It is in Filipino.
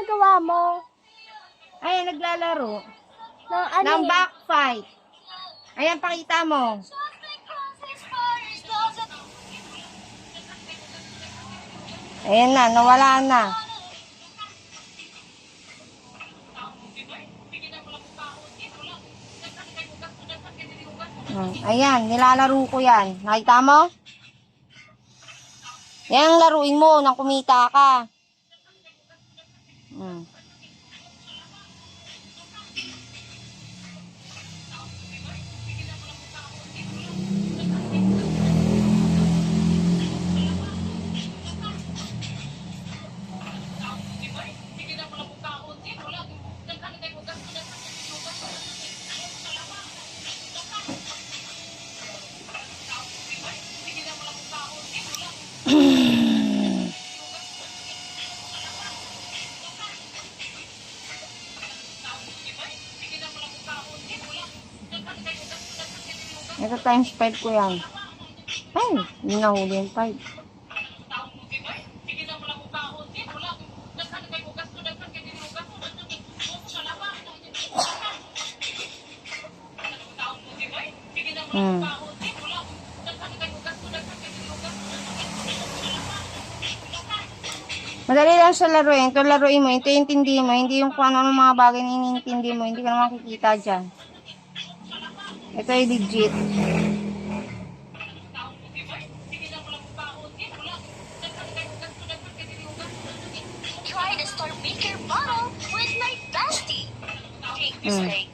ginagawa mo? Ayan, naglalaro. Ano Ng yan? backfight. Ayan, pakita mo. Ayan na, nawala na. Ayan, nilalaro ko yan. Nakita mo? Yan ang laruin mo nang kumita ka. Ito times 5 ko yan. Ay, hindi nahuli yung 5. Madali lang sa laruin. Ito laruin mo. Ito intindihin mo. Hindi yung kung ano mga bagay na inintindi mo. Hindi ka na makikita dyan. Ito ay legit. Try the Star Maker bottle with my bestie. Take this thing.